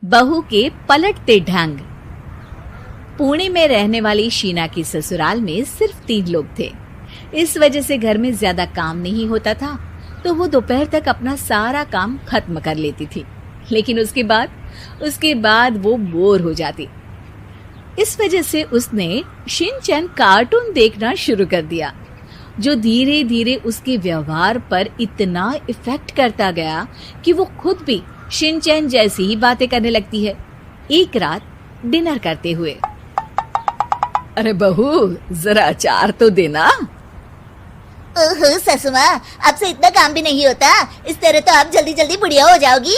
बहू के पलटते ढंग। पुणे में रहने वाली शीना की ससुराल में सिर्फ 3 लोग थे। इस वजह से घर में ज्यादा काम नहीं होता था, तो वो दोपहर तक अपना सारा काम खत्म कर लेती थी। लेकिन उसके बाद वो बोर हो जाती। इस वजह से उसने शिनचैन कार्टून देखना शुरू कर दिया, जो धीरे धीरे उसके व्यवहार पर इतना इफेक्ट करता गया कि वो खुद भी शिनचैन जैसी ही बातें करने लगती है। एक रात डिनर करते हुए, अरे बहू, जरा अचार तो देना। ओहो ससु माँ, आपसे इतना काम भी नहीं होता। इस तरह तो आप जल्दी जल्दी बुढ़िया हो जाओगी।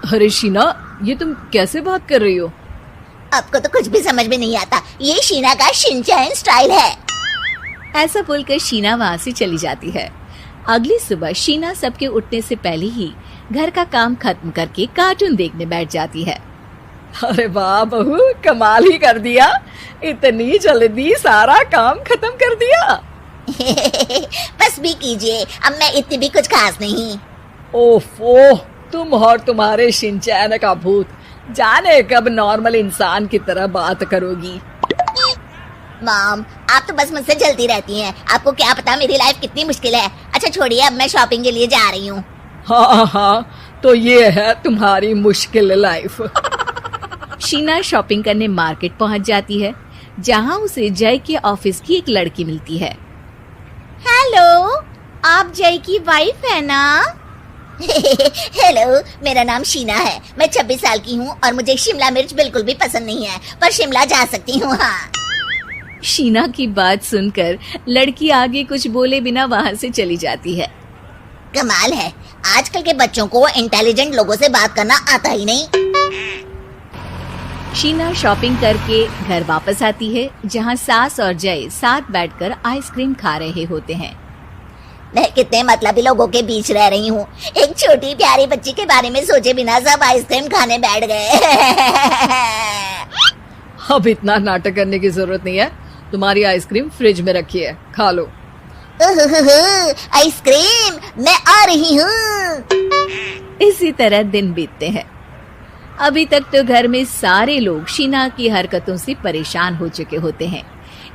अरे शीना, ये तुम कैसे बात कर रही हो? आपको तो कुछ भी समझ में नहीं आता। ये शीना का शिनचैन स्टाइल है। ऐसा बोलकर शीना वहां से चली जाती है। अगली सुबह शीना सबके उठने से पहले ही घर का काम खत्म करके कार्टून देखने बैठ जाती है। अरे वाह बहू, कमाल ही कर दिया। इतनी जल्दी सारा काम खत्म कर दिया। बस भी कीजिए, अब मैं इतनी भी कुछ खास नहीं। ओफो, तुम और तुम्हारे शिनचैन का भूत, जाने कब नॉर्मल इंसान की तरह बात करोगी। मॉम, आप तो बस मुझसे जलती रहती हैं। आपको क्या पता मेरी लाइफ कितनी मुश्किल है। अच्छा छोड़िए, अब मैं शॉपिंग के लिए जा रही हूँ। हाँ, तो ये है तुम्हारी मुश्किल लाइफ। शीना शॉपिंग करने मार्केट पहुँच जाती है, जहाँ उसे जय के ऑफिस की एक लड़की मिलती है। हेलो, आप जय की वाइफ है ना? हेलो, मेरा नाम शीना है। मैं 26 साल की हूँ और मुझे शिमला मिर्च बिल्कुल भी पसंद नहीं है, पर शिमला जा सकती हूँ। हाँ। शीना की बात सुनकर लड़की आगे कुछ बोले बिना वहाँ से चली जाती है। कमाल है, आजकल के बच्चों को इंटेलिजेंट लोगों से बात करना आता ही नहीं। शीना शॉपिंग करके घर वापस आती है, जहाँ सास और जय साथ बैठकर आइसक्रीम खा रहे होते हैं। मैं कितने मतलबी लोगों के बीच रह रही हूँ। एक छोटी प्यारी बच्ची के बारे में सोचे बिना सब आइसक्रीम खाने बैठ गए। अब इतना नाटक करने की जरूरत नहीं है। तुम्हारी आइसक्रीम फ्रिज में रखी है, खा लो। आइसक्रीम, मैं आ रही हूँ। इसी तरह दिन बीतते हैं। अभी तक तो घर में सारे लोग शीना की हरकतों से परेशान हो चुके होते हैं।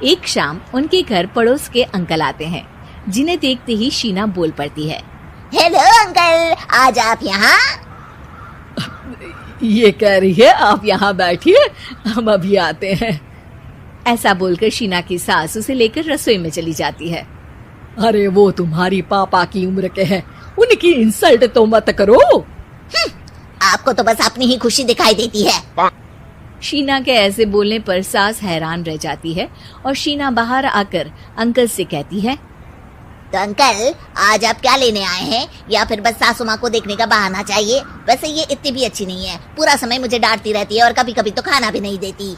एक शाम उनके घर पड़ोस के अंकल आते हैं, जिन्हें देखते ही शीना बोल पड़ती है। हेलो अंकल, आज आप यहाँ? ये कह रही है आप यहाँ बैठिए, हम अभी आते हैं। ऐसा बोलकर शीना की सास उसे लेकर रसोई में चली जाती है। अरे वो तुम्हारी पापा की उम्र के हैं, उनकी इंसल्ट तो मत करो। आपको तो बस अपनी ही खुशी दिखाई देती है। शीना के ऐसे बोलने पर सास हैरान रह जाती है और शीना बाहर आकर अंकल से कहती है, तो अंकल, आज आप क्या लेने आए हैं? या फिर बस सासू माँ को देखने का बहाना चाहिए? वैसे ये इतनी भी अच्छी नहीं है, पूरा समय मुझे डांटती रहती है और कभी कभी तो खाना भी नहीं देती।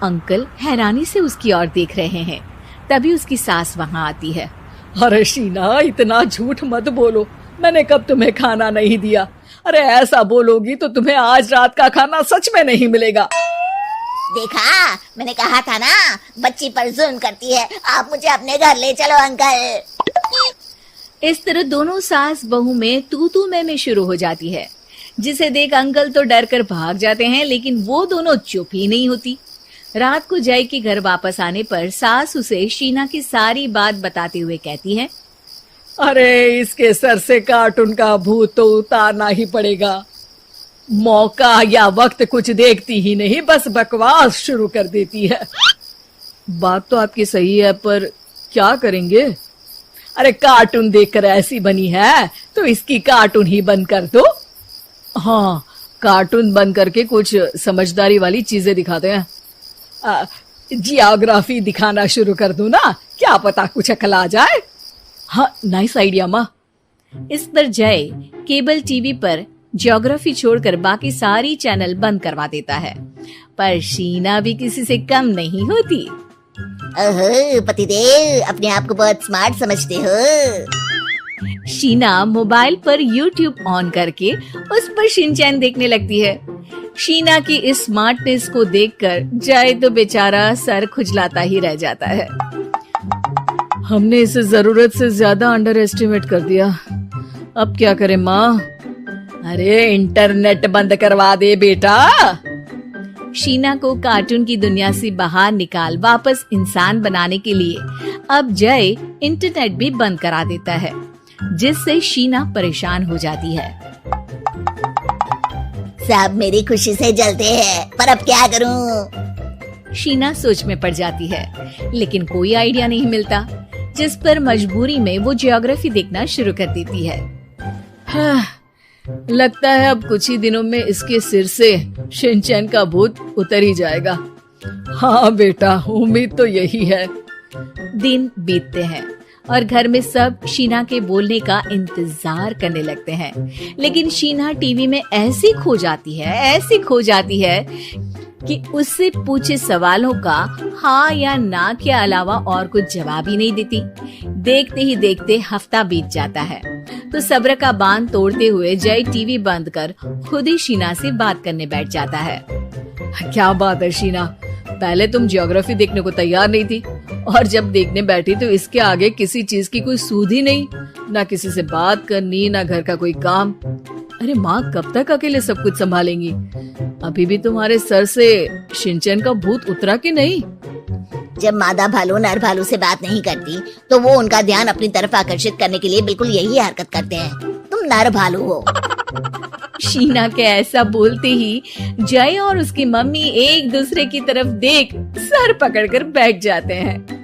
अंकल हैरानी से उसकी ओर देख रहे हैं। तभी उसकी सास वहाँ आती है। अरे शीना, इतना झूठ मत बोलो, मैंने कब तुम्हें खाना नहीं दिया? अरे ऐसा बोलोगी तो तुम्हें आज रात का खाना सच में नहीं मिलेगा। देखा, मैंने कहा था ना, बच्ची पर जुल्म करती है। आप मुझे अपने घर ले चलो अंकल। इस तरह दोनों सास बहू में तू मैं शुरू हो जाती है, जिसे देख अंकल तो डर कर भाग जाते हैं, लेकिन वो दोनों चुप ही नहीं होती। रात को जय के घर वापस आने पर सास उसे शीना की सारी बात बताते हुए कहती है, अरे इसके सर से कार्टून का भूत तो उतारना ही पड़ेगा। मौका या वक्त कुछ देखती ही नहीं, बस बकवास शुरू कर देती है। बात तो आपकी सही है, पर क्या करेंगे? अरे कार्टून देखकर ऐसी बनी है तो इसकी कार्टून ही बंद कर दो। हाँ, कार्टून बंद करके कुछ समझदारी वाली चीजें दिखाते हैं। जियोग्राफी दिखाना शुरू कर दो ना, क्या पता कुछ अकल आ जाए। हाँ, नाइस आइडिया माँ। इस पर जय केबल टीवी पर ज्योग्राफी छोड़कर बाकी सारी चैनल बंद करवा देता है, पर शीना भी किसी से कम नहीं होती। ओहो पतिदेव, अपने आप को बहुत स्मार्ट समझते हो। शीना मोबाइल पर YouTube ऑन करके उस पर शिनचैन देखने लगती है। शीना की इस स्मार्टनेस को देखकर जय तो बेचारा सर खुजलाता ही रह जाता है। हमने इसे जरूरत से ज्यादा अंडर एस्टिमेट कर दिया, अब क्या करें माँ? अरे इंटरनेट बंद करवा दे बेटा। शीना को कार्टून की दुनिया से बाहर निकाल वापस इंसान बनाने के लिए अब जय इंटरनेट भी बंद करा देता है, जिससे शीना परेशान हो जाती है। सब मेरी खुशी से जलते हैं, पर अब क्या करूं? शीना सोच में पड़ जाती है, लेकिन कोई आइडिया नहीं मिलता, जिस पर मजबूरी में वो ज्योग्राफी देखना शुरू कर देती है। हाँ, लगता है अब कुछ ही दिनों में इसके सिर से शिनचैन का भूत उतर ही जाएगा। हाँ बेटा, उम्मीद तो यही है। दिन बीतते हैं और घर में सब शीना के बोलने का इंतजार करने लगते हैं, लेकिन शीना टीवी में ऐसी खो जाती है कि उससे पूछे सवालों का हाँ या ना के अलावा और कुछ जवाब ही नहीं देती। देखते ही देखते हफ्ता बीत जाता है, तो सब्र का बांध तोड़ते हुए जय टीवी बंद कर खुद ही शीना से बात करने बैठ जाता है। क्या बात है शीना, पहले तुम ज्योग्राफी देखने को तैयार नहीं थी, और जब देखने बैठी तो इसके आगे किसी चीज की कोई सूध ही नहीं, ना किसी से बात करनी, ना घर का कोई काम। अरे माँ कब तक अकेले सब कुछ संभालेंगी? अभी भी तुम्हारे सर से शिनचैन का भूत उतरा कि नहीं? जब मादा भालू नर भालू से बात नहीं करती, तो वो उनका ध्यान अपनी तरफ आकर्षित करने के लिए बिल्कुल यही हरकत करते हैं। तुम नर भालू हो। शीना के ऐसा बोलते ही जय और उसकी मम्मी एक दूसरे की तरफ देख सर पकड़कर बैठ जाते हैं।